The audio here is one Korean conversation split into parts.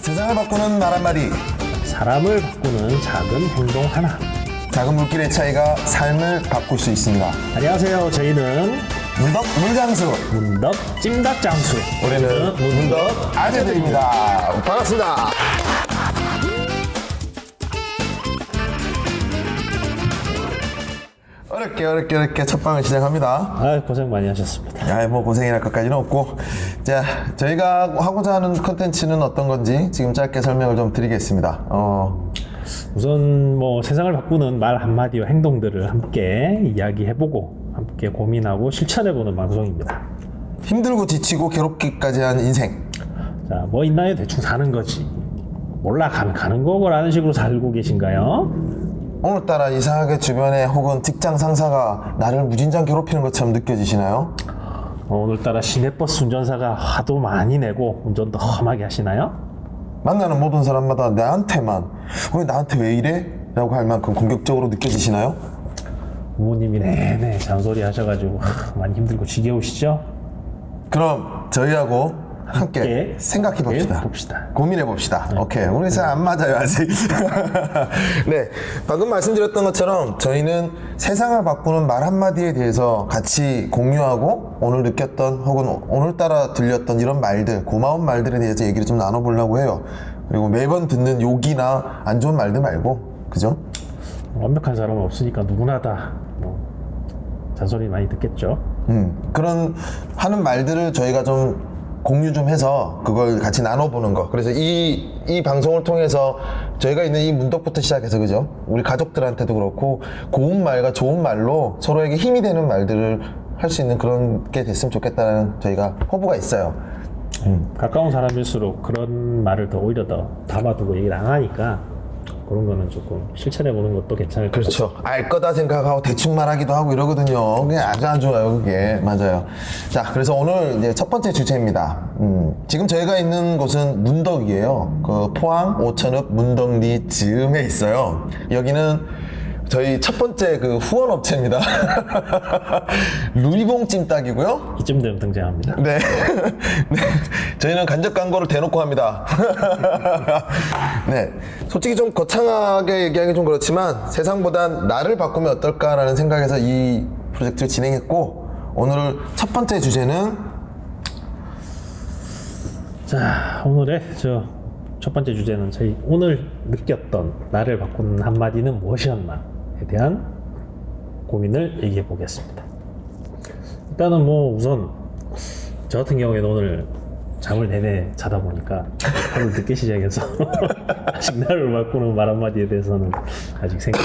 세상을 바꾸는 말 한마디. 사람을 바꾸는 작은 행동 하나. 작은 물길의 차이가 삶을 바꿀 수 있습니다. 안녕하세요. 저희는 문덕 문장수. 문덕 찜닭장수. 우리는 문덕 아재들입니다. 반갑습니다. 어렵게 첫 방을 시작합니다. 아, 고생 많이 하셨습니다. 뭐 고생이랄 것까지는 없고, 자, 저희가 하고자 하는 컨텐츠는 어떤 건지 지금 짧게 설명을 좀 드리겠습니다. 우선 뭐 세상을 바꾸는 말 한마디와 행동들을 함께 이야기해보고 함께 고민하고 실천해보는 방송입니다. 힘들고 지치고 괴롭기까지 한 인생. 자, 뭐 있나요? 대충 사는 거지. 몰라 가는 거라는 식으로 살고 계신가요? 오늘따라 이상하게 주변에 혹은 직장 상사가 나를 무진장 괴롭히는 것처럼 느껴지시나요? 오늘따라 시내버스 운전사가 화도 많이 내고 운전도 험하게 하시나요? 만나는 모든 사람마다 나한테만 왜 나한테 왜 이래? 라고 할 만큼 공격적으로 느껴지시나요? 부모님이 내내 잔소리 하셔가지고 많이 힘들고 지겨우시죠? 그럼 저희하고 함께 생각해 봅시다. 고민해 봅시다. 오케이. 우리 잘 안 맞아요, 아직. 네. 방금 말씀드렸던 것처럼 저희는 세상을 바꾸는 말 한마디에 대해서 같이 공유하고 오늘 느꼈던 혹은 오늘따라 들렸던 이런 말들, 고마운 말들에 대해서 얘기를 좀 나눠보려고 해요. 그리고 매번 듣는 욕이나 안 좋은 말들 말고, 그죠? 완벽한 사람은 없으니까 누구나 다 잔소리 많이 듣겠죠. 그런 하는 말들을 저희가 좀 공유 좀 해서 그걸 같이 나눠보는 거. 그래서 이 방송을 통해서 저희가 있는 이 문덕부터 시작해서, 그죠? 우리 가족들한테도 그렇고 고운 말과 좋은 말로 서로에게 힘이 되는 말들을 할 수 있는 그런 게 됐으면 좋겠다는 저희가 포부가 있어요. 가까운 사람일수록 그런 말을 더 오히려 더 담아두고 얘기를 안 하니까 그런 거는 조금 실천해보는 것도 괜찮을 것 같아요. 그렇죠. 알 거다 생각하고 대충 말하기도 하고 이러거든요. 그게 아주 안 좋아요, 그게. 맞아요. 자, 그래서 오늘 이제 첫 번째 주제입니다. 지금 저희가 있는 곳은 문덕이에요. 그 포항 오천읍 문덕리 즈음에 있어요. 여기는 저희 첫 번째 그 후원 업체입니다. 루이봉 찜닭이고요. 이쯤 되면 등장합니다. 네. 네. 저희는 간접 광고를 대놓고 합니다. 네. 솔직히 좀 거창하게 얘기하기 좀 그렇지만 세상보단 나를 바꾸면 어떨까라는 생각에서 이 프로젝트를 진행했고, 오늘 첫 번째 주제는 자, 오늘의 첫 번째 주제는 저희 오늘 느꼈던 나를 바꾸는 한마디는 무엇이었나에 대한 고민을 얘기해 보겠습니다. 일단은 뭐 우선 저 같은 경우에는 오늘 잠을 내내 자다 보니까 하루 늦게 시작해서 아직 나를 바꾸는 말 한마디에 대해서는 아직 생각이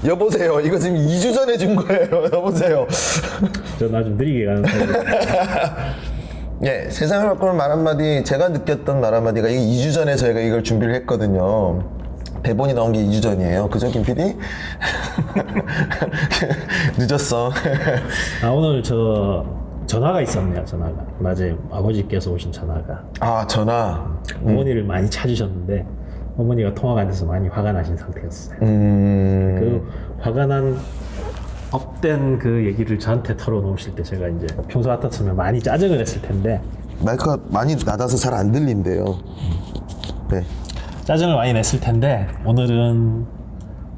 여보세요. 이거 지금 2주 전에 준 거예요. 여보세요. 저는 아주 느리게 가는 타입이에요. 예, 세상을 바꾸는 말 한마디, 제가 느꼈던 말 한마디가 이게 2주 전에 저희가 이걸 준비를 했거든요. 대본이 나온 게 2주 전이에요. 그죠, 김 PD? 늦었어. 오늘 전화가 있었네요. 전화가 낮에 아버지께서 오신 전화가. 아, 전화. 어머니를 많이 찾으셨는데 어머니가 통화가 안 돼서 많이 화가 나신 상태였어요. 그 화가 난 업된 그 얘기를 저한테 털어놓으실 때 제가 이제 평소 같았으면 많이 짜증을 냈을 텐데 마이크가 많이 낮아서 잘 안 들린대요. 네. 짜증을 많이 냈을 텐데 오늘은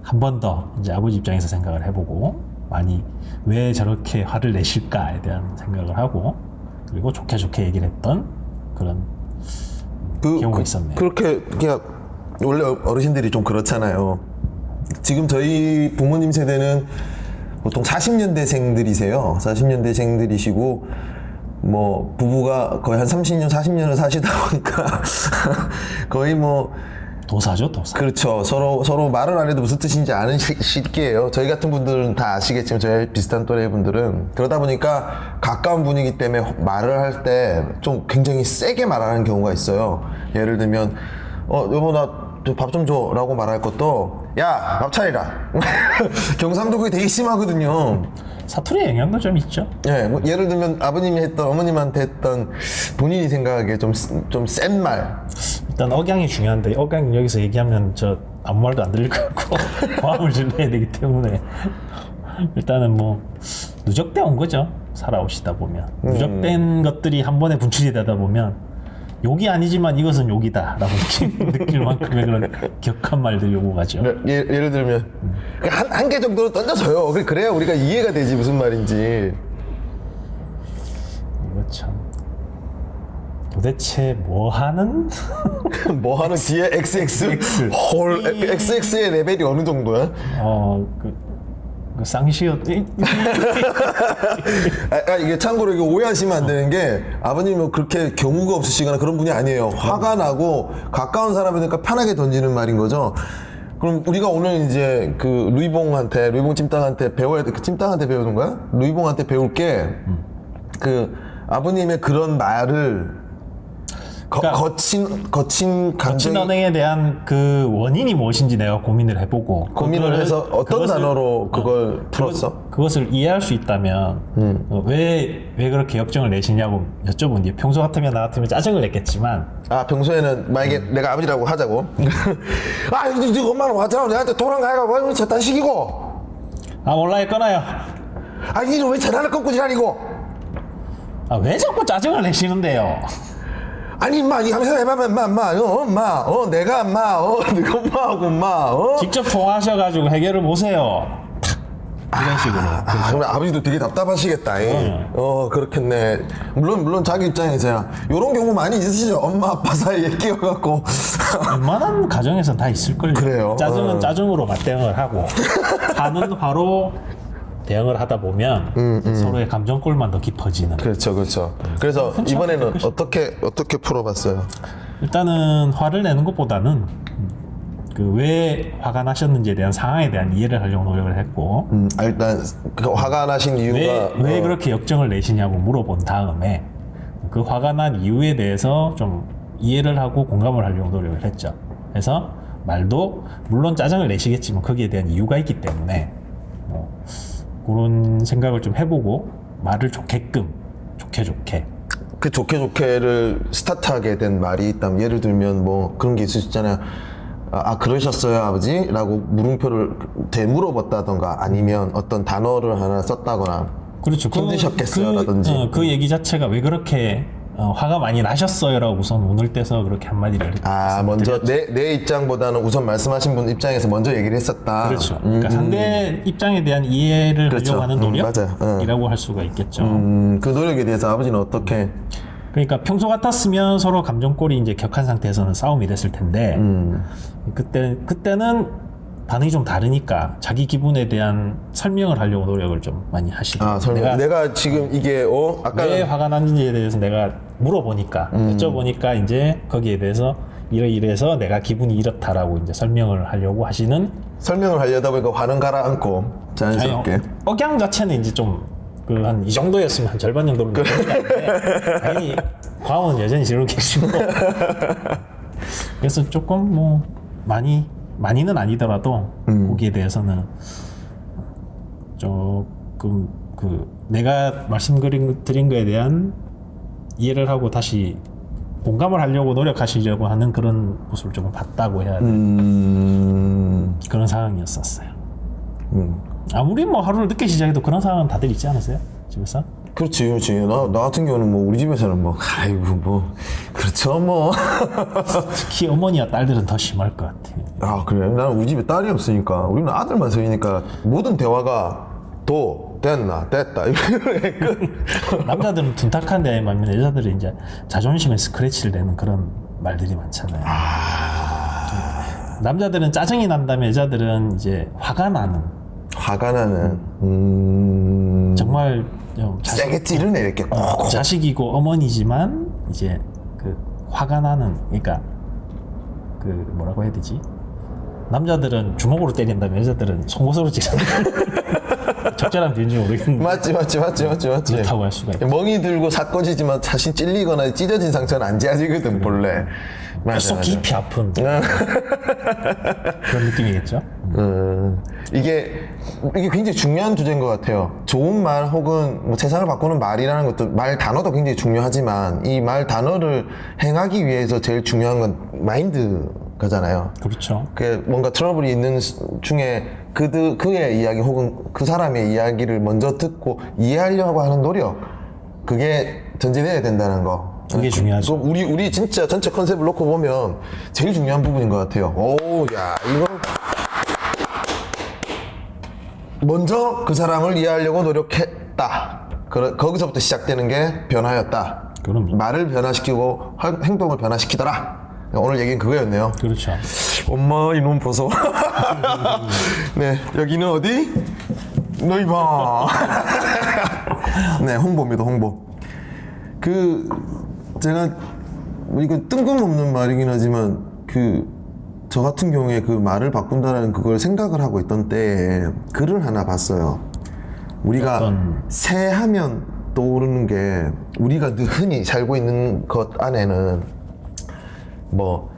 한 번 더 이제 아버지 입장에서 생각을 해보고 많이 왜 저렇게 화를 내실까에 대한 생각을 하고 그리고 좋게 얘기를 했던 그런 경우가 있었네요. 그렇게 그냥 원래 어르신들이 좀 그렇잖아요. 지금 저희 부모님 세대는 보통 40년대생들이세요. 40년대생들이시고 뭐 부부가 거의 한 30년, 40년을 사시다 보니까 거의 뭐 도사죠, 도사. 그렇죠. 서로 말을 안 해도 무슨 뜻인지 아는 시기예요. 저희 같은 분들은 다 아시겠지만 저희 비슷한 또래 분들은 그러다 보니까 가까운 분이기 때문에 말을 할 때 좀 굉장히 세게 말하는 경우가 있어요. 예를 들면 여보 나 밥 좀 줘 라고 말할 것도 야 밥 차리라. 경상도 그게 되게 심하거든요. 사투리의 영향도 좀 있죠. 예, 뭐 예를 들면 아버님이 했던 어머님한테 했던 본인이 생각하기에 좀 센 말. 일단 억양이 중요한데 억양 여기서 얘기하면 저 아무 말도 안 들릴 것 같고 마음을 질러야 되기 때문에 일단은 뭐 누적돼 온 거죠. 살아오시다 보면 누적된 것들이 한 번에 분출이 되다 보면 욕이 아니지만 이것은 욕이다라고 느낄 만큼의 그런 격한 말들이 오고 가죠. 예를 들면 한 개 정도로 던져서요. 그래야 우리가 이해가 되지 무슨 말인지. 이거 참 도대체 뭐 하는? 뭐 하는 뒤에 XX 홀 XX의 레벨이 어느 정도야? 그 쌍시옷 이게 참고로 이게 오해하시면 안 되는 게 아버님은 그렇게 경우가 없으시거나 그런 분이 아니에요. 화가 나고 가까운 사람이니까 편하게 던지는 말인 거죠. 그럼 우리가 오늘 이제 그 루이봉 찜닭한테 배워야 돼. 그 찜닭한테 배우는 거야? 루이봉한테 배울 게 그 아버님의 그런 말을 그러니까 거친 감정이 언행에 대한 그 원인이 무엇인지 내가 고민을 해보고 고민을 해서 어떤 단어로 그걸 풀었어? 그것을 이해할 수 있다면 왜 그렇게 역정을 내시냐고 여쭤본 뒤 평소 같으면 나 같으면 짜증을 냈겠지만 평소에는 만약에 내가 아버지라고 하자고 네 엄마는 왔잖아 내한테 도랑 가야가 저딴 식이고 몰라요 끊어요. 니는 왜 전화를 끊고 지랄이고 왜 자꾸 짜증을 내시는데요? 임마, 니 하면서 해봐봐, 내가 네가 엄마하고 직접 통화하셔가지고 해결을 보세요. 이런 식으로. 그럼 아버지도 되게 답답하시겠다. 그렇겠네. 물론 자기 입장에서야 요런 경우 많이 있으시죠. 엄마, 아빠 사이에 끼어갖고. 웬만한 가정에선 다 있을걸요. 그래요. 짜증은 짜증으로 맞대응을 하고, 화는 화로 대응을 하다 보면 서로의 감정골만 더 깊어지는. 그렇죠. 그래서 이번에는 어떻게 풀어봤어요? 일단은 화를 내는 것보다는 그 왜 화가 나셨는지에 대한 상황에 대한 이해를 하려고 노력을 했고, 일단 그 화가 나신 이유가 왜 그렇게 역정을 내시냐고 물어본 다음에 그 화가 난 이유에 대해서 좀 이해를 하고 공감을 하려고 노력을 했죠. 그래서 말도 물론 짜증을 내시겠지만 거기에 대한 이유가 있기 때문에 그런 생각을 좀 해보고 말을 좋게 그 좋게를 스타트하게 된 말이 있다면 예를 들면 뭐 그런 게 있을 수 있잖아요. 그러셨어요 아버지? 라고 물음표를 되물어봤다던가 아니면 어떤 단어를 하나 썼다거나 그렇죠. 힘드셨겠어요 라든지 그 얘기 자체가 왜 그렇게 화가 많이 나셨어요 라고 우선 운을 떼서 그렇게 한마디를 먼저 내 입장보다는 우선 말씀하신 분 입장에서 먼저 얘기를 했었다. 그렇죠. 그러니까 상대 입장에 대한 이해를 그렇죠. 하려고 하는 맞아요. 노력이라고 할 수가 있겠죠. 그 노력에 대해서 아버지는 어떻게? 그러니까 평소 같았으면 서로 감정골이 이제 격한 상태에서는 싸움이 됐을 텐데 그때는 반응이 좀 다르니까 자기 기분에 대한 설명을 하려고 노력을 좀 많이 하시더라고요. 내가 지금 이게 왜 화가 났는지에 대해서 내가 물어보니까 여쭤보니까 이제 거기에 대해서 이래서 내가 기분이 이렇다라고 이제 설명을 하려고 하시는. 설명을 하려다 보니까 화는 가라앉고 자연스럽게. 억양 자체는 이제 좀 그 한 이 정도였으면 한 절반 정도로 아니 과음은 여전히 지르고 계시고 그래서 조금 뭐 많이는 아니더라도 거기에 대해서는 조금 내가 말씀드린 거에 대한 이해를 하고 다시 공감을 하려고 노력하시려고 하는 그런 모습을 조금 봤다고 해야 돼요. 그런 상황이었었어요. 아무리 뭐 하루를 늦게 시작해도 그런 상황은 다들 있지 않으세요? 집에서? 그렇지. 나 같은 경우는 뭐 우리 집에서는 그렇죠. 특히 어머니와 딸들은 더 심할 것 같아요. 그래? 나는 우리 집에 딸이 없으니까 우리는 아들만 서니까 모든 대화가 됐다. 남자들은 둔탁한데 말면 여자들은 이제 자존심에 스크래치를 내는 그런 말들이 많잖아요. 남자들은 짜증이 난다면 여자들은 이제 화가 나는. 정말 세게 찌르네 이렇게. 자식이고 어머니지만 이제 그 화가 나는, 그러니까 그 뭐라고 해야 되지? 남자들은 주먹으로 때린다면 여자들은 송곳으로 찌르는. 적절한 비유인지 모르겠는데. 맞지. 그렇다고 할 수가 있죠. 멍이 들고 사건이지만 자신 찔리거나 찢어진 상처는 안 지어지거든 본래. 속 깊이 아픈 그런 느낌이겠죠. 이게 굉장히 중요한 주제인 것 같아요. 좋은 말 혹은 뭐 세상을 바꾸는 말이라는 것도 말 단어도 굉장히 중요하지만 이 말 단어를 행하기 위해서 제일 중요한 건 마인드가잖아요. 그렇죠. 그 뭔가 트러블이 있는 중에 그의 이야기 혹은 그 사람의 이야기를 먼저 듣고 이해하려고 하는 노력, 그게 전제되어야 된다는 거. 그게 중요하죠. 우리 진짜 전체 컨셉을 놓고 보면 제일 중요한 부분인 것 같아요. 오, 야, 이거 먼저 그 사람을 이해하려고 노력했다. 거기서부터 시작되는 게 변화였다. 그럼요. 말을 변화시키고 행동을 변화시키더라. 오늘 얘기는 그거였네요. 그렇죠. 엄마 이놈 보소. 네, 여기는 어디? 너희 봐. 네, 홍보입니다. 홍보. 제가 이건 뜬금없는 말이긴 하지만 저 같은 경우에 그 말을 바꾼다라는 그걸 생각을 하고 있던 때에 글을 하나 봤어요. 우리가 새 하면 떠오르는 게 우리가 흔히 살고 있는 것 안에는 뭐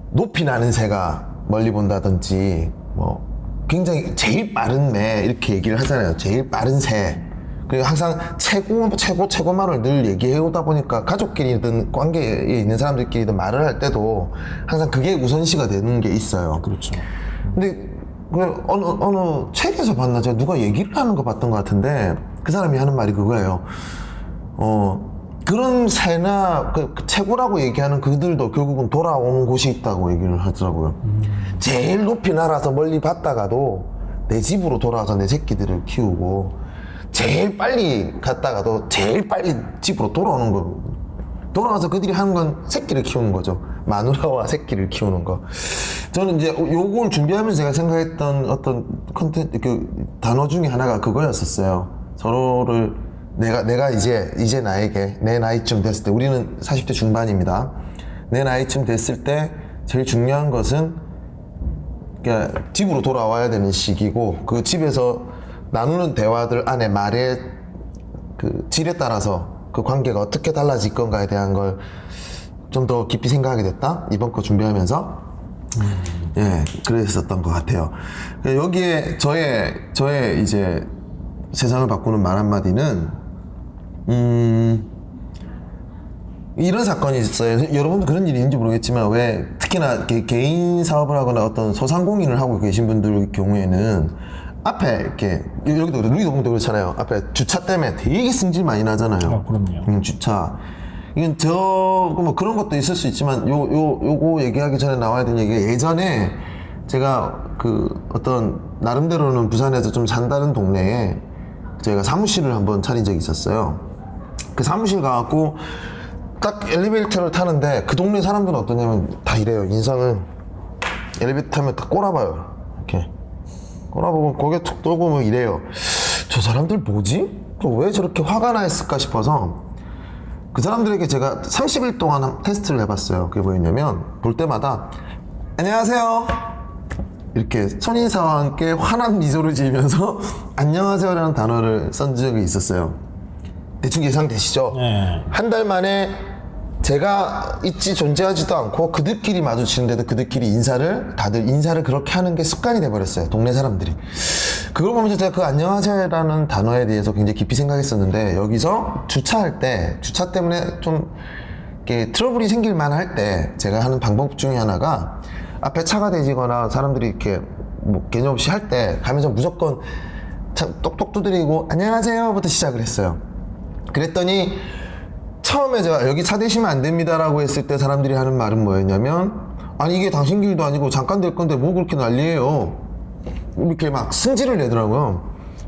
높이 나는 새가 멀리 본다든지 뭐 굉장히 제일 빠른 매 이렇게 얘기를 하잖아요. 제일 빠른 새. 그리고 항상 최고말을 늘 얘기해 오다 보니까 가족끼리든 관계에 있는 사람들끼리든 말을 할 때도 항상 그게 우선시가 되는 게 있어요. 그렇죠. 근데 어느 책에서 봤나 제가 누가 얘기를 하는 거 봤던 것 같은데 그 사람이 하는 말이 그거예요. 그런 새나 그 최고라고 얘기하는 그들도 결국은 돌아오는 곳이 있다고 얘기를 하더라고요. 제일 높이 날아서 멀리 봤다가도 내 집으로 돌아와서 내 새끼들을 키우고 제일 빨리 갔다가도 제일 빨리 집으로 돌아오는 거. 돌아와서 그들이 하는 건 새끼를 키우는 거죠. 마누라와 새끼를 키우는 거. 저는 이제 요걸 준비하면서 제가 생각했던 어떤 컨텐츠, 단어 중에 하나가 그거였었어요. 서로를 내가 이제 나에게 내 나이쯤 됐을 때, 우리는 40대 중반입니다. 내 나이쯤 됐을 때 제일 중요한 것은 그러니까 집으로 돌아와야 되는 시기고, 그 집에서 나누는 대화들 안에 말의 그 질에 따라서 그 관계가 어떻게 달라질 건가에 대한 걸 좀 더 깊이 생각하게 됐다. 이번 거 준비하면서. 예, 그랬었던 것 같아요. 여기에 저의 이제 세상을 바꾸는 말 한마디는, 이런 사건이 있어요. 여러분도 그런 일이 있는지 모르겠지만, 왜 특히나 개인 사업을 하거나 어떤 소상공인을 하고 계신 분들 경우에는 앞에 이렇게, 여기도 루이동도 그렇잖아요. 앞에 주차 때문에 되게 승질 많이 나잖아요. 그럼요. 주차. 이건 뭐 그런 것도 있을 수 있지만, 요거 얘기하기 전에 나와야 되는 얘기가, 예전에 제가 어떤 나름대로는 부산에서 좀 산다는 동네에 제가 사무실을 한번 차린 적이 있었어요. 그 사무실 가갖고 딱 엘리베이터를 타는데, 그 동네 사람들은 어떠냐면 다 이래요. 인상을 엘리베이터 타면 딱 꼬라봐요. 이렇게 꼬라보고 고개 툭 돌고 뭐 이래요. 저 사람들 뭐지? 왜 저렇게 화가 나 있을까 싶어서 그 사람들에게 제가 30일 동안 테스트를 해봤어요. 그게 뭐였냐면, 볼 때마다 안녕하세요 이렇게 손인사와 함께 환한 미소를 지으면서 안녕하세요라는 단어를 쓴 적이 있었어요. 대충 예상되시죠? 네. 한 달 만에 제가 존재하지도 않고 그들끼리 마주치는데도 그들끼리 다들 인사를 그렇게 하는 게 습관이 돼버렸어요. 동네 사람들이. 그걸 보면서 제가 그 안녕하세요라는 단어에 대해서 굉장히 깊이 생각했었는데, 여기서 주차 때문에 좀 이렇게 트러블이 생길 만할 때 제가 하는 방법 중에 하나가, 앞에 차가 대지거나 사람들이 이렇게 뭐 개념 없이 할 때 가면서 무조건 똑똑 두드리고 안녕하세요부터 시작을 했어요. 그랬더니 처음에 제가 여기 차 대시면 안 됩니다라고 했을 때 사람들이 하는 말은 뭐였냐면, 아니 이게 당신 길도 아니고 잠깐 될 건데 뭐 그렇게 난리예요, 이렇게 막 승질을 내더라고요.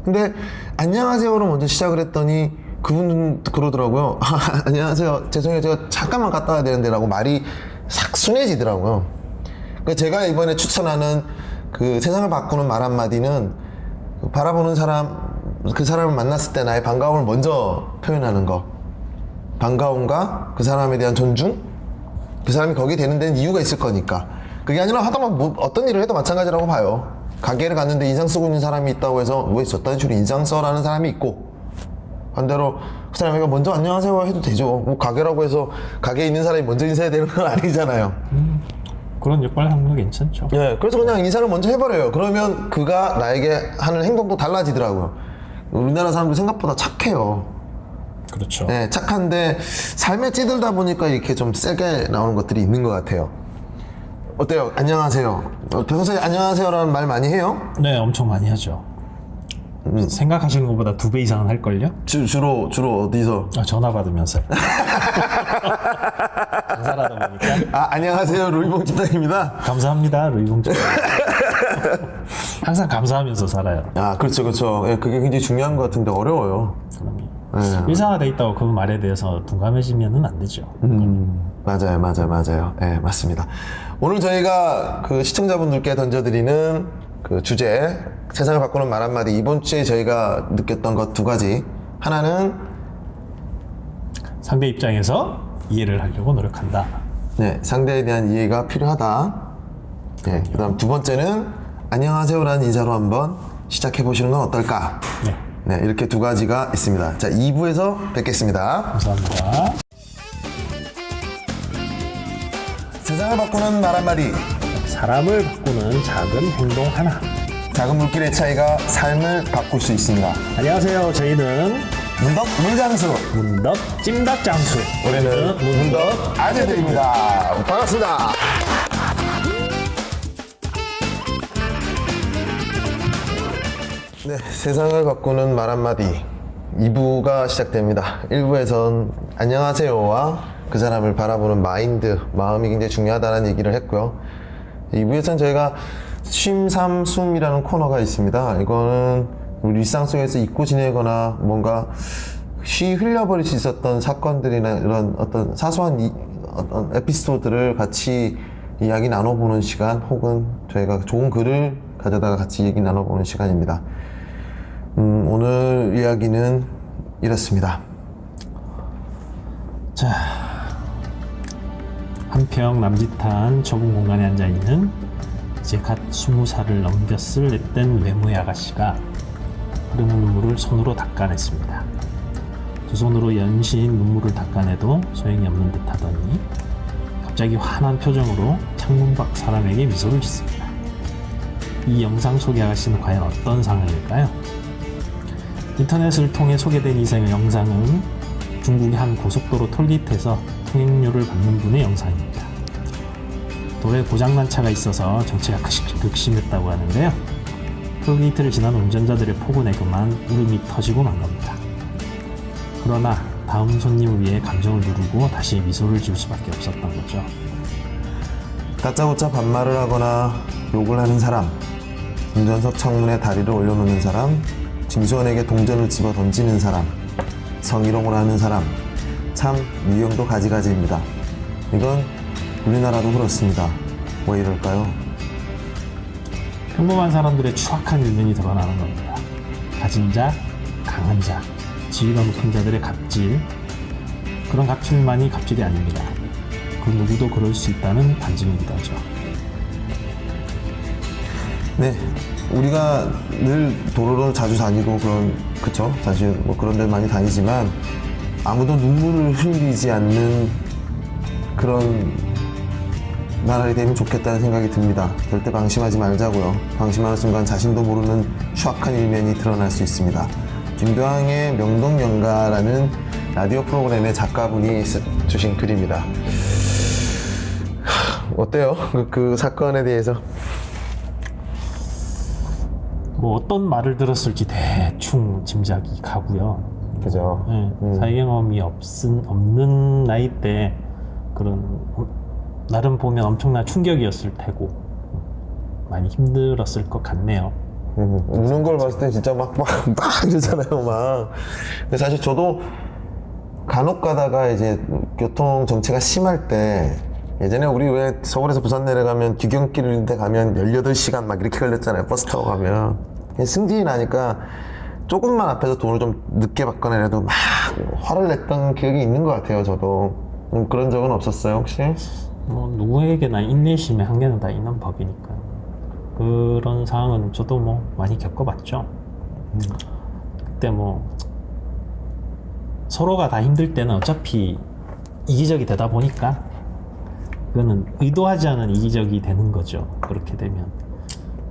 근데 안녕하세요로 먼저 시작을 했더니 그분은 그러더라고요. 안녕하세요, 죄송해요, 제가 잠깐만 갔다 와야 되는데 라고 말이 싹 순해지더라고요. 그러니까 제가 이번에 추천하는 그 세상을 바꾸는 말 한마디는, 바라보는 사람, 그 사람을 만났을 때 나의 반가움을 먼저 표현하는 거. 반가움과 그 사람에 대한 존중? 그 사람이 거기 되는 데는 이유가 있을 거니까. 그게 아니라 하다만 어떤 일을 해도 마찬가지라고 봐요. 가게를 갔는데 인상 쓰고 있는 사람이 있다고 해서 왜 저딴 식으로 인상 써라는 사람이 있고, 반대로 그 사람에게 먼저 안녕하세요 해도 되죠. 뭐 가게라고 해서 가게에 있는 사람이 먼저 인사해야 되는 건 아니잖아요. 그런 역할 하는 거 괜찮죠. 예, 그래서 그냥 인사를 먼저 해버려요. 그러면 그가 나에게 하는 행동도 달라지더라고요. 우리나라 사람들 생각보다 착해요. 그렇죠. 네, 착한데 삶에 찌들다 보니까 이렇게 좀 세게 나오는 것들이 있는 것 같아요. 어때요? 안녕하세요. 평소에 안녕하세요라는 말 많이 해요? 네, 엄청 많이 하죠. 생각하시는 것보다 2배 이상은 할걸요? 주로 어디서? 전화 받으면서. 장사를 하다 보니까. 안녕하세요. 루이봉 집사입니다. 감사합니다, 루이봉 집. 항상 감사하면서 살아요. 그렇죠. 예, 그게 굉장히 중요한 것 같은데 어려워요. 그럼요. 예. 일상화돼 있다고 그 말에 대해서 둔감해지면은 안 되죠. 맞아요. 예, 맞습니다. 오늘 저희가 그 시청자분들께 던져드리는 그 주제, 세상을 바꾸는 말 한마디. 이번 주에 저희가 느꼈던 것 2가지. 하나는, 상대 입장에서 이해를 하려고 노력한다. 네, 상대에 대한 이해가 필요하다. 네, 그 다음 2번째는, 안녕하세요라는 인사로 한번 시작해보시는 건 어떨까? 네, 이렇게 2가지가 있습니다. 자, 2부에서 뵙겠습니다. 감사합니다. 세상을 바꾸는 말 한마디. 사람을 바꾸는 작은 행동 하나. 작은 물길의 차이가 삶을 바꿀 수 있습니다. 안녕하세요. 저희는 문덕 물장수. 문덕 찜닭 장수. 우리는 문덕 아재들입니다. 반갑습니다. 네, 세상을 바꾸는 말 한마디 2부가 시작됩니다. 1부에선 안녕하세요와 그 사람을 바라보는 마인드, 마음이 굉장히 중요하다는 얘기를 했고요. 2부에서는 저희가 쉼삼숨이라는 코너가 있습니다. 이거는 우리 일상 속에서 잊고 지내거나 뭔가 쉬 흘려버릴 수 있었던 사건들이나 이런 어떤 사소한 어떤 에피소드를 같이 이야기 나눠보는 시간, 혹은 저희가 좋은 글을 가져다가 같이 얘기 나눠보는 시간입니다. 오늘 이야기는 이렇습니다. 자, 한평 남짓한 좁은 공간에 앉아있는 이제 갓 20살을 넘겼을 앳된 외모의 아가씨가 흐르는 눈물을 손으로 닦아냈습니다. 두 손으로 연신 눈물을 닦아내도 소용이 없는 듯 하더니 갑자기 환한 표정으로 창문 밖 사람에게 미소를 짓습니다. 이 영상 속의 아가씨는 과연 어떤 상황일까요? 인터넷을 통해 소개된 이 영상은 중국의 한 고속도로 톨게이트에서 통행료를 받는 분의 영상입니다. 도로에 고장난 차가 있어서 정체가 극심했다고 하는데요. 톨게이트를 지난 운전자들의 폭언에 그만 울음이 터지고 만 겁니다. 그러나 다음 손님을 위해 감정을 누르고 다시 미소를 지을 수밖에 없었던 거죠. 다짜고짜 반말을 하거나 욕을 하는 사람, 운전석 창문에 다리를 올려놓는 사람, 김수원에게 동전을 집어 던지는 사람, 성희롱을 하는 사람, 참 유형도 가지가지입니다. 이건 우리나라도 그렇습니다. 왜 이럴까요? 평범한 사람들의 추악한 일면이 드러나는 겁니다. 가진 자, 강한 자, 지위가 높은 자들의 갑질, 그런 갑질만이 갑질이 아닙니다. 그 누구도 그럴 수 있다는 반증이기도 하죠. 네, 우리가 늘 도로를 자주 다니고 그쵸? 사실 뭐 그런 데 많이 다니지만 아무도 눈물을 흘리지 않는 그런 나라가 되면 좋겠다는 생각이 듭니다. 절대 방심하지 말자고요. 방심하는 순간 자신도 모르는 추악한 일면이 드러날 수 있습니다. 김도항의 명동연가라는 라디오 프로그램의 작가분이 주신 글입니다. 어때요? 그 사건에 대해서? 뭐 어떤 말을 들었을지 대충 짐작이 가고요. 그죠. 네, 사회 경험이 없는 나이 때 그런 나름 보면 엄청난 충격이었을 테고 많이 힘들었을 것 같네요. 우는 걸 봤을 때 진짜 막 이러잖아요, 막. 근데 사실 저도 간혹 가다가 이제 교통 정체가 심할 때 예전에 우리 왜 서울에서 부산 내려가면 귀경길인데 가면 18시간 막 이렇게 걸렸잖아요, 버스 타고 가면. 승진이 나니까 조금만 앞에서 돈을 좀 늦게 받거나 막 화를 냈던 기억이 있는 것 같아요, 저도. 그런 적은 없었어요, 혹시? 뭐 누구에게나 인내심의 한계는 다 있는 법이니까 그런 상황은 저도 뭐 많이 겪어봤죠. 그때 뭐 서로가 다 힘들 때는 어차피 이기적이 되다 보니까 그거는 의도하지 않은 이기적이 되는 거죠. 그렇게 되면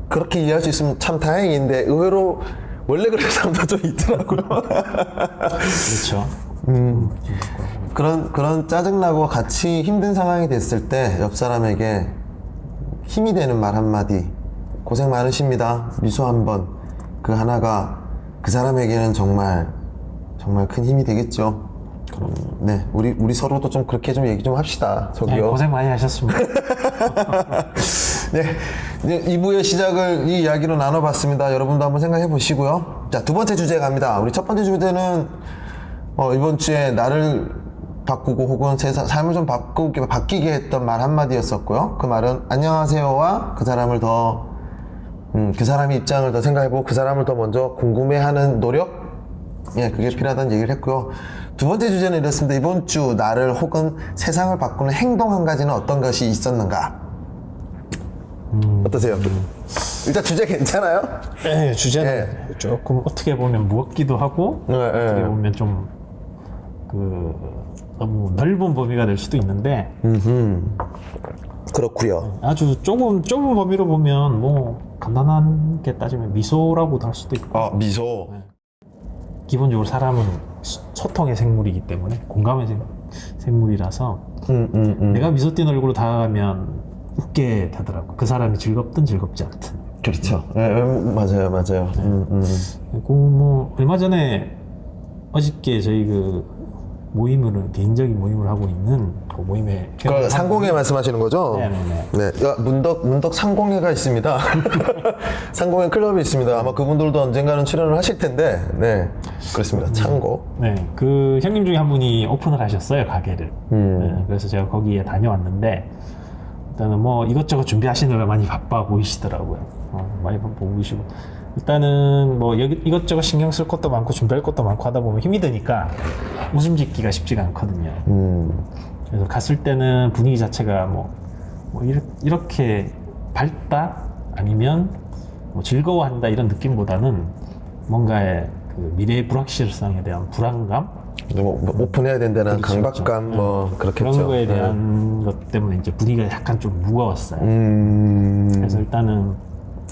그렇게 이해할 수 있으면 참 다행인데 의외로 원래 그런 사람도 좀 있더라고요. 그렇죠. 그런 짜증나고 같이 힘든 상황이 됐을 때 옆 사람에게 힘이 되는 말 한마디, 고생 많으십니다, 미소 한번, 그 하나가 그 사람에게는 정말 큰 힘이 되겠죠. 네, 우리 서로도 좀 그렇게 좀 얘기 좀 합시다. 저기요. 네, 고생 많이 하셨습니다. 네, 2부의 시작을 이 이야기로 나눠봤습니다. 여러분도 한번 생각해 보시고요. 자, 두 번째 주제 갑니다. 우리 첫 번째 주제는 이번 주에 나를 바꾸고 혹은 제 삶을 좀 바뀌게 했던 말 한마디였었고요. 그 말은 안녕하세요와 그 사람을 더 그 사람의 입장을 더 생각해보고 그 사람을 더 먼저 궁금해하는 노력? 예, 그게 필요하다는 얘기를 했고요. 두 번째 주제는 이렇습니다. 이번 주 나를 혹은 세상을 바꾸는 행동 한 가지는 어떤 것이 있었는가? 어떠세요? 일단 주제 괜찮아요? 네, 주제는 조금 어떻게 보면 무겁기도 하고 어떻게 보면 좀 너무 넓은 범위가 될 수도 있는데 그렇고요. 아주 좁은 범위로 보면 뭐 간단하게 따지면 미소라고도 할 수도 있고 미소. 기본적으로 사람은 소통의 생물이기 때문에 공감의 생물이라서 내가 미소 띈 얼굴로 다가가면 웃게 되더라고. 그 사람이 즐겁든 즐겁지 않든. 그렇죠. 맞아요. 그리고 뭐 얼마 전에 어저께 저희 개인적인 모임을 하고 있는 그 모임에 그 상공회 말씀하시는 거죠? 네네네. 네, 문덕 상공회가 있습니다. 상공회 클럽이 있습니다. 아마 그분들도 언젠가는 출연을 하실 텐데, 네, 그렇습니다. 참고. 네, 그 형님 중에 한 분이 오픈을 하셨어요, 가게를. 네, 그래서 제가 거기에 다녀왔는데 일단은 뭐 이것저것 준비하시느라 많이 바빠 보이시더라고요. 많이 바빠 보이시고. 일단은 뭐 이것저것 신경 쓸 것도 많고 준비할 것도 많고 하다 보면 힘이 드니까 웃음 짓기가 쉽지가 않거든요. 그래서 갔을 때는 분위기 자체가 뭐 이렇게 밝다 아니면 뭐 즐거워한다 이런 느낌보다는 뭔가의 그 미래의 불확실성에 대한 불안감, 뭐 오픈해야 된다는 그렇죠, 강박감 그렇죠. 뭐 그렇겠죠. 그런 거에 대한 것 때문에 이제 분위기가 약간 좀 무거웠어요. 그래서 일단은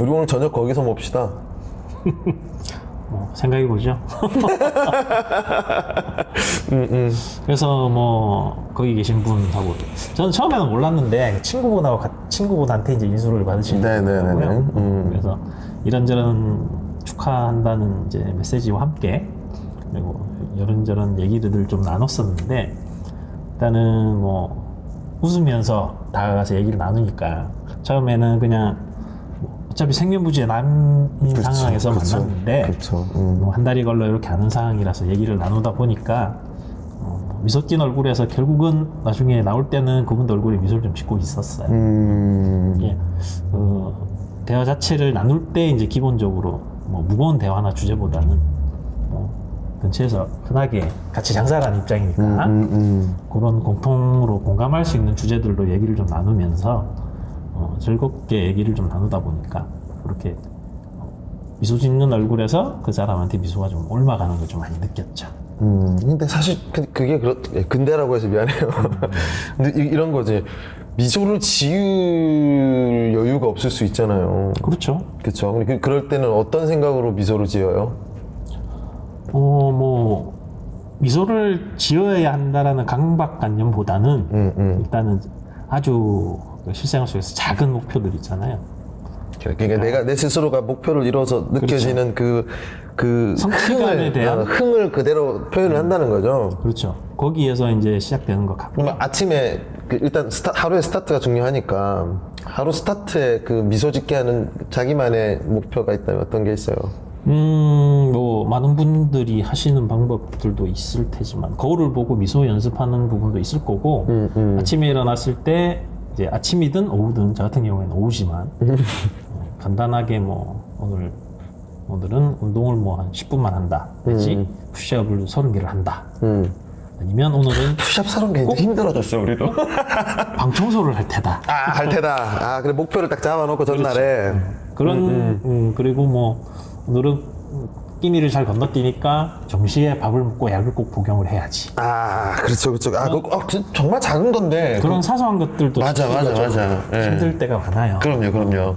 우리 오늘 저녁 거기서 봅시다. 생각해보죠. 그래서 뭐 거기 계신 분하고 저는 처음에는 몰랐는데 친구분한테 이제 인수를 받으신 거고요. 그래서 이런저런 축하한다는 이제 메시지와 함께 그리고 이런저런 얘기들을 좀 나눴었는데 일단은 뭐 웃으면서 다가가서 얘기를 나누니까 처음에는 그냥 어차피 생면부지에 남인 상황에서 만났는데 뭐 한 달이 걸러 이렇게 아는 상황이라서 얘기를 나누다 보니까 미소 띈 얼굴에서 결국은 나중에 나올 때는 그분도 얼굴에 미소를 좀 짓고 있었어요. 예, 대화 자체를 나눌 때 이제 기본적으로 뭐 무거운 대화나 주제보다는 근처에서 흔하게 같이 장사를 하는 입장이니까 그런 공통으로 공감할 수 있는 주제들로 얘기를 좀 나누면서 즐겁게 얘기를 좀 나누다 보니까 그렇게 미소 짓는 얼굴에서 그 사람한테 미소가 좀 옮아가는 걸 좀 많이 느꼈죠. 근데 사실 그게 근대라고 해서 미안해요. 근데 이런 거지. 미소를 지을 여유가 없을 수 있잖아요. 그렇죠. 그렇죠. 그럴 때는 어떤 생각으로 미소를 지어요? 뭐 미소를 지어야 한다라는 강박관념보다는 일단은 아주 실생활 속에서 작은 목표들 있잖아요. 그러니까 내가 내 스스로가 목표를 이뤄서 느껴지는 그 성취감에 대한 흥을 그대로 표현을 한다는 거죠. 그렇죠. 거기에서 이제 시작되는 것 같고. 그럼 아침에 일단 하루의 스타트가 중요하니까 하루 스타트에 그 미소 짓게 하는 자기만의 목표가 있다면 어떤 게 있어요? 뭐 많은 분들이 하시는 방법들도 있을 테지만 거울을 보고 미소 연습하는 부분도 있을 거고 아침에 일어났을 때 이제 아침이든 오후든 저 같은 경우에는 오후지만 간단하게 뭐 오늘은 운동을 뭐 한 10분만 한다. 그렇지? 푸시업을 30개를 한다. 아니면 오늘은 푸시업 30개 힘들어졌어 우리도. 방 청소를 할 테다. 할 테다. 그래 목표를 딱 잡아놓고 전날에. 그런 그리고 뭐 오늘은 끼니를 잘 건너뛰니까 정시에 밥을 먹고 약을 꼭 복용을 해야지. 그렇죠. 정말 작은 건데. 그런 사소한 것들도 맞아. 힘들 때가 많아요. 그럼요.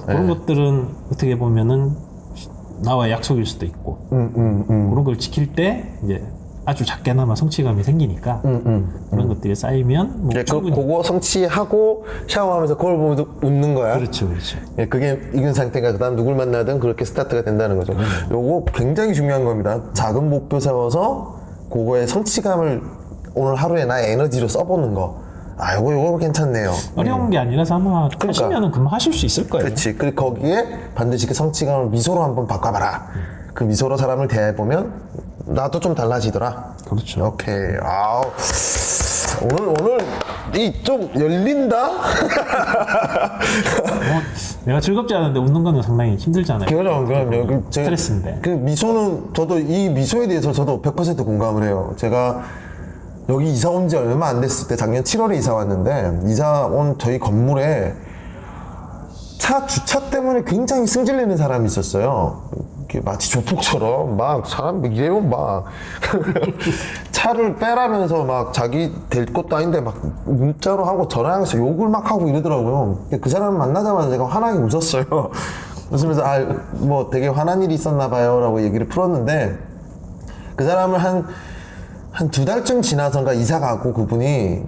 그런 것들은 어떻게 보면은 나와 약속일 수도 있고 그런 걸 지킬 때 이제 아주 작게나마 성취감이 생기니까 그런 것들이 쌓이면 뭐 예, 충분히 그거 성취하고 샤워하면서 거울 보면서 웃는 거야. 그렇죠. 예, 그게 익은 상태가 그다음 누굴 만나든 그렇게 스타트가 된다는 거죠. 요거 굉장히 중요한 겁니다. 작은 목표 세워서 그거의 성취감을 오늘 하루에 나의 에너지로 써보는 거. 아, 요거 괜찮네요. 어려운 게 아니라서 아마 하시면은 금방 하실 수 있을 거예요. 그렇지. 그리고 거기에 반드시 그 성취감을 미소로 한번 바꿔봐라. 그 미소로 사람을 대해보면 나도 좀 달라지더라. 그렇죠. 오케이. 아우. 오늘 이 좀 열린다? 내가 즐겁지 않은데 웃는 거는 상당히 힘들잖아요. 그럼요. 스트레스인데. 그 미소는 저도 이 미소에 대해서 저도 100% 공감을 해요. 제가 여기 이사 온 지 얼마 안 됐을 때 작년 7월에 이사 왔는데 이사 온 저희 건물에 차 주차 때문에 굉장히 승질내는 사람이 있었어요. 이렇게 마치 조폭처럼 막 사람 이래요 막 차를 빼라면서 막 자기 될 것도 아닌데 막 문자로 하고 전화하면서 욕을 막 하고 이러더라고요. 그 사람 만나자마자 제가 환하게 웃었어요. 웃으면서 뭐 되게 화난 일이 있었나 봐요 라고 얘기를 풀었는데 그 사람을 한 2달쯤 지나서인가 이사 가고 그분이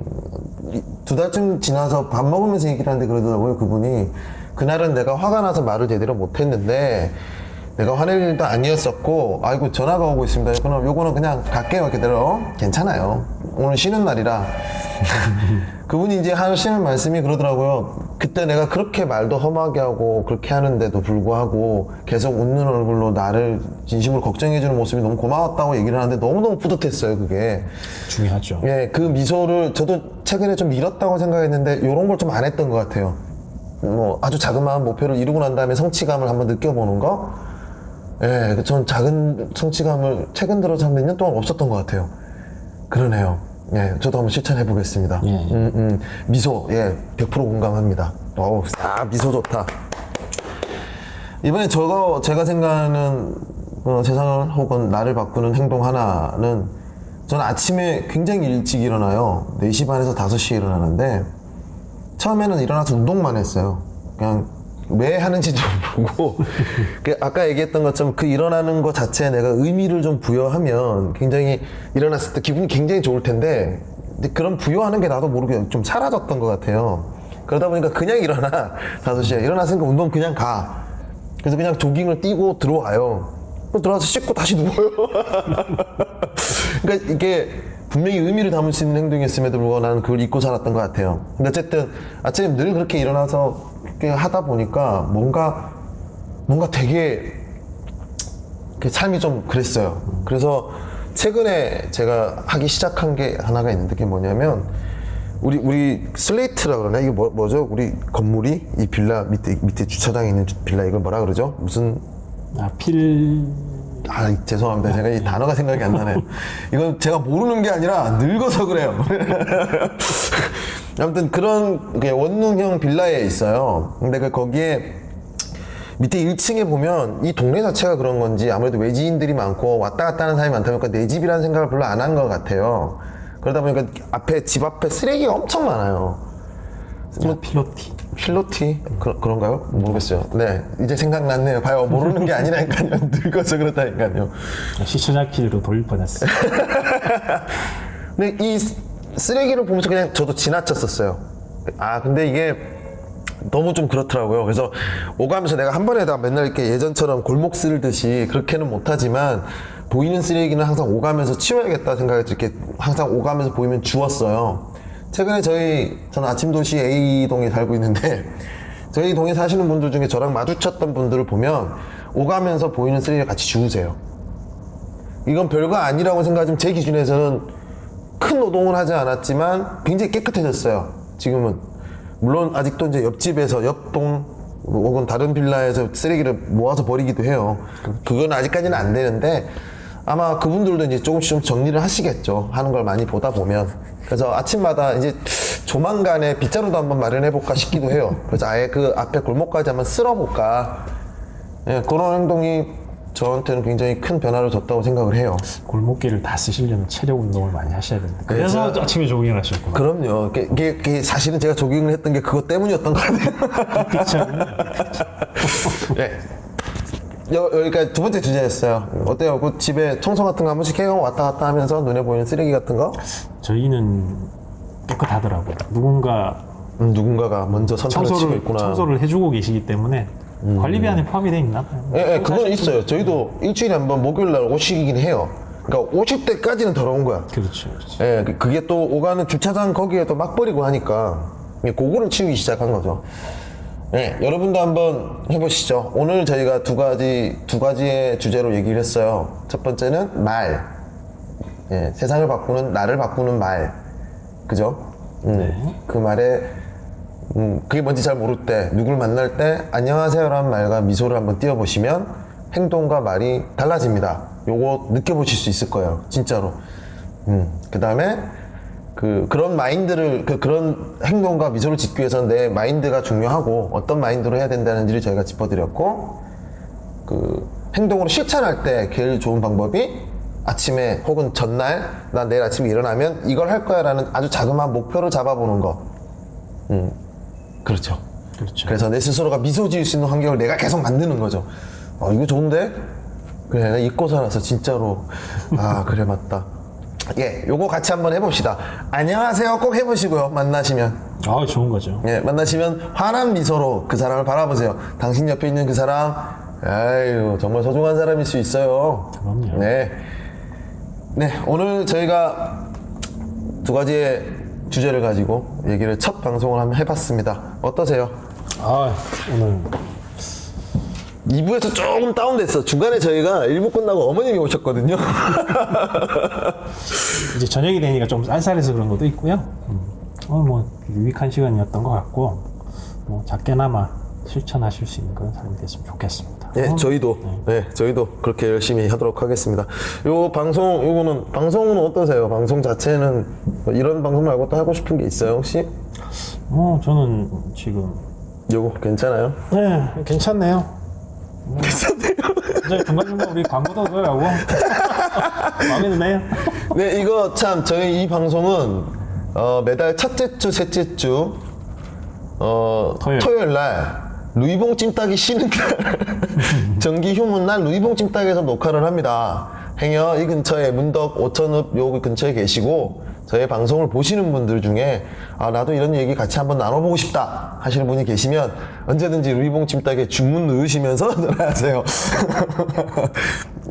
2달쯤 지나서 밥 먹으면서 얘기를 하는데 그러더라고요. 그분이 그날은 내가 화가 나서 말을 제대로 못했는데 내가 화낼 일도 아니었었고 아이고 전화가 오고 있습니다. 그럼 요거는 그냥 갈게요. 그대로 괜찮아요. 오늘 쉬는 날이라 그분이 이제 하시는 말씀이 그러더라고요. 그때 내가 그렇게 말도 험하게 하고 그렇게 하는데도 불구하고 계속 웃는 얼굴로 나를 진심으로 걱정해주는 모습이 너무 고마웠다고 얘기를 하는데 너무너무 뿌듯했어요. 그게 중요하죠. 예, 그 미소를 저도 최근에 좀 잃었다고 생각했는데 요런 걸 좀 안 했던 것 같아요. 뭐 아주 자그마한 목표를 이루고 난 다음에 성취감을 한번 느껴보는 거. 예, 전 작은 성취감을 최근 들어서 한 몇 년 동안 없었던 것 같아요. 그러네요. 예, 저도 한번 실천해 보겠습니다. 미소, 예, 100% 공감합니다. 어우, 미소 좋다. 이번에 제가 생각하는 세상을 혹은 나를 바꾸는 행동 하나는 저는 아침에 굉장히 일찍 일어나요. 4시 반에서 5시에 일어나는데 처음에는 일어나서 운동만 했어요. 그냥 왜 하는지도 모르고 아까 얘기했던 것처럼 그 일어나는 것 자체에 내가 의미를 좀 부여하면 굉장히 일어났을 때 기분이 굉장히 좋을 텐데 근데 그런 부여하는 게 나도 모르게 좀 사라졌던 것 같아요. 그러다 보니까 그냥 일어나 5시에 일어났으니까 운동 그냥 가. 그래서 그냥 조깅을 뛰고 들어와요. 들어와서 씻고 다시 누워요. 그러니까 이게 분명히 의미를 담을 수 있는 행동이었음에도 불구하고 나는 그걸 잊고 살았던 것 같아요. 근데 어쨌든 아침에 늘 그렇게 일어나서 이렇게 하다 보니까 뭔가 되게 삶이 좀 그랬어요. 그래서 최근에 제가 하기 시작한 게 하나가 있는데 그게 뭐냐면 우리 슬레이트라 그러나 이게 뭐죠? 우리 건물이 이 빌라 밑에 주차장에 있는 빌라 이걸 뭐라 그러죠? 무슨 죄송합니다. 제가 이 단어가 생각이 안 나네요. 이건 제가 모르는 게 아니라 늙어서 그래요. 아무튼 그런 원룸형 빌라에 있어요. 근데 거기에 밑에 1층에 보면 이 동네 자체가 그런 건지 아무래도 외지인들이 많고 왔다 갔다 하는 사람이 많다 보니까 내 집이라는 생각을 별로 안 한 것 같아요. 그러다 보니까 집 앞에 쓰레기가 엄청 많아요. 필로티? 그런가요? 모르겠어요. 네, 이제 생각났네요. 봐요. 모르는 게 아니라니까요. 늙어서 그렇다니까요. 시초자키로 돌릴 뻔했어요. 근데 이 쓰레기를 보면서 그냥 저도 지나쳤었어요. 근데 이게 너무 좀 그렇더라고요. 그래서 오가면서 내가 한 번에 다 맨날 이렇게 예전처럼 골목 쓸듯이 그렇게는 못하지만 보이는 쓰레기는 항상 오가면서 치워야겠다 생각해서 이렇게 항상 오가면서 보이면 주웠어요. 최근에 저는 아침도시 A동에 살고 있는데 저희 동에 사시는 분들 중에 저랑 마주쳤던 분들을 보면 오가면서 보이는 쓰레기를 같이 주우세요. 이건 별거 아니라고 생각하지만 제 기준에서는 큰 노동을 하지 않았지만 굉장히 깨끗해졌어요. 지금은 물론 아직도 이제 옆집에서 옆동 혹은 다른 빌라에서 쓰레기를 모아서 버리기도 해요. 그건 아직까지는 안 되는데 아마 그분들도 이제 조금씩 좀 정리를 하시겠죠. 하는 걸 많이 보다 보면. 그래서 아침마다 이제 조만간에 빗자루도 한번 마련해볼까 싶기도 해요. 그래서 아예 그 앞에 골목까지 한번 쓸어볼까. 예, 그런 행동이 저한테는 굉장히 큰 변화를 줬다고 생각을 해요. 골목길을 다 쓰시려면 체력 운동을 많이 하셔야 됩니다. 그래서 아침에 조깅을 하셨구나. 그럼요. 이게 사실은 제가 조깅을 했던 게 그것 때문이었던 것 같아요. 그렇죠. 네. 여기까지 두 번째 주제였어요. 어때요? 그 집에 청소 같은 거 한 번씩 해요? 왔다 갔다 하면서 눈에 보이는 쓰레기 같은 거? 저희는 깨끗하더라고요. 누군가가 먼저 선택을 치고 있구나. 청소를 해주고 계시기 때문에 관리비 안에 포함이 돼 있나 봐요. 예, 그건 있어요. 저희도 일주일에 한 번 목요일 날 오시긴 해요. 그러니까 오실 때까지는 더러운 거야. 그렇죠. 예, 그게 또 오가는 주차장 거기에 또 막 버리고 하니까 그거를 치우기 시작한 거죠. 네, 여러분도 한번 해보시죠. 오늘 저희가 두 가지의 주제로 얘기를 했어요. 첫 번째는 말. 예, 세상을 바꾸는, 나를 바꾸는 말. 그죠? 그 말에, 그게 뭔지 잘 모를 때, 누굴 만날 때, 안녕하세요라는 말과 미소를 한번 띄워보시면 행동과 말이 달라집니다. 요거 느껴보실 수 있을 거예요. 진짜로. 그 다음에, 그런 마인드를, 그런 행동과 미소를 짓기 위해서는 내 마인드가 중요하고 어떤 마인드로 해야 된다는지를 저희가 짚어드렸고, 행동으로 실천할 때 제일 좋은 방법이 아침에 혹은 전날, 난 내일 아침에 일어나면 이걸 할 거야 라는 아주 자그마한 목표를 잡아보는 거. 그렇죠. 그렇죠. 그래서 내 스스로가 미소 지을 수 있는 환경을 내가 계속 만드는 거죠. 이거 좋은데? 그래, 내가 잊고 살아서 진짜로. 아, 그래, 맞다. 예, 요거 같이 한번 해봅시다. 안녕하세요 꼭 해보시고요. 만나시면. 좋은 거죠. 예, 만나시면 환한 미소로 그 사람을 바라보세요. 당신 옆에 있는 그 사람, 아유, 정말 소중한 사람일 수 있어요. 그럼요. 네. 네, 오늘 저희가 두 가지의 주제를 가지고 얘기를 첫 방송을 한번 해봤습니다. 어떠세요? 오늘 2부에서 조금 다운됐어. 중간에 저희가 1부 끝나고 어머님이 오셨거든요. 이제 저녁이 되니까 좀 쌀쌀해서 그런 것도 있고요. 유익한 시간이었던 것 같고, 작게나마 실천하실 수 있는 그런 삶이 됐으면 좋겠습니다. 예, 저희도 그렇게 열심히 하도록 하겠습니다. 방송은 어떠세요? 방송 자체는 이런 방송 말고 또 하고 싶은 게 있어요, 혹시? 저는 지금. 요거 괜찮아요? 네, 괜찮네요. 이제 중간중간 우리 광고도 들어가고. 마음에 드네요. 네, 이거 참, 저희 이 방송은, 매달 첫째 주, 셋째 주, 토요일 날, 루이봉 찜닭이 쉬는 날, 정기 휴문 날 루이봉 찜닭에서 녹화를 합니다. 행여 이 근처에 문덕, 오천읍 요 근처에 계시고, 저희 방송을 보시는 분들 중에, 나도 이런 얘기 같이 한번 나눠보고 싶다 하시는 분이 계시면, 언제든지 루이봉 찜닭에 주문 넣으시면서 전화하세요.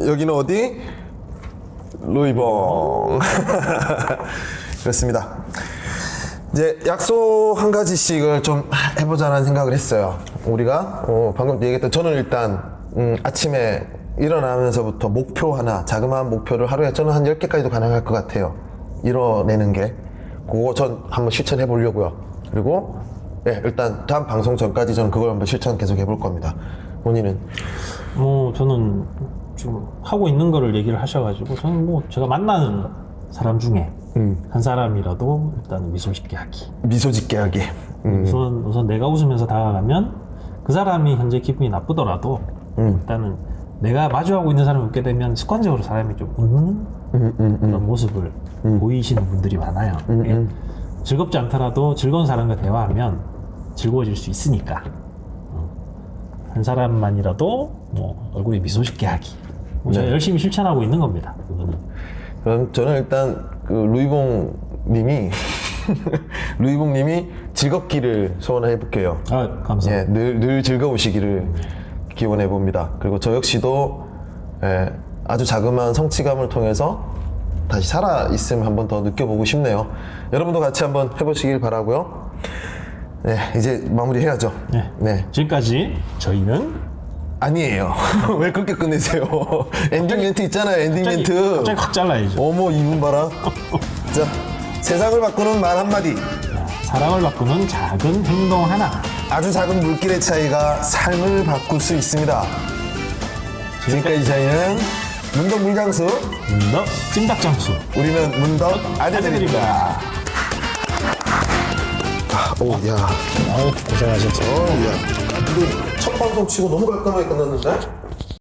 여기는 어디? 루이봉. 그렇습니다. 이제 약속 한 가지씩을 좀 해보자는 생각을 했어요. 우리가 방금 얘기했던, 저는 일단 아침에 일어나면서부터 목표 하나, 자그마한 목표를 하루에 저는 한 10개까지도 가능할 것 같아요. 이뤄내는 게. 그거 전 한번 실천해 보려고요. 그리고 일단 다음 방송 전까지 저는 그걸 한번 실천 계속 해볼 겁니다. 본인은? 저는 지금 하고 있는 거를 얘기를 하셔가지고, 저는 제가 만나는 사람 중에 한 사람이라도 일단 미소 짓게 하기. 미소 짓게 하기. 우선 내가 웃으면서 다가가면 그 사람이 현재 기분이 나쁘더라도 일단은 내가 마주하고 있는 사람이 웃게 되면 습관적으로 사람이 좀 웃는 그런 모습을 보이시는 분들이 많아요. 즐겁지 않더라도 즐거운 사람과 대화하면 즐거워질 수 있으니까 한 사람만이라도 얼굴에 미소 짓게 하기. 제가 열심히 실천하고 있는 겁니다. 그거는. 그럼 저는 일단 루이봉 님이 즐겁기를 소원해 볼게요. 감사합니다. 늘 즐거우시기를 기원해 봅니다. 그리고 저 역시도 아주 자그마한 성취감을 통해서 다시 살아있음을 한번 더 느껴보고 싶네요. 여러분도 같이 한번 해보시길 바라고요. 네, 이제 마무리해야죠. 네. 지금까지 저희는 아니에요. 왜 그렇게 끝내세요? 엔딩 멘트 있잖아요. 엔딩 멘트. 갑자기 확 잘라야죠. 어머, 이분 봐라. 자, 세상을 바꾸는 말 한마디. 사랑을 바꾸는 작은 행동 하나. 아주 작은 물길의 차이가 삶을 바꿀 수 있습니다. 지금까지 저희는 문덕 물장수, 문덕 찜닭장수. 우리는 문덕 아재들입니다. 야. 고생하셨어요. 야. 근데 첫 방송 치고 너무 깔끔하게 끝났는데?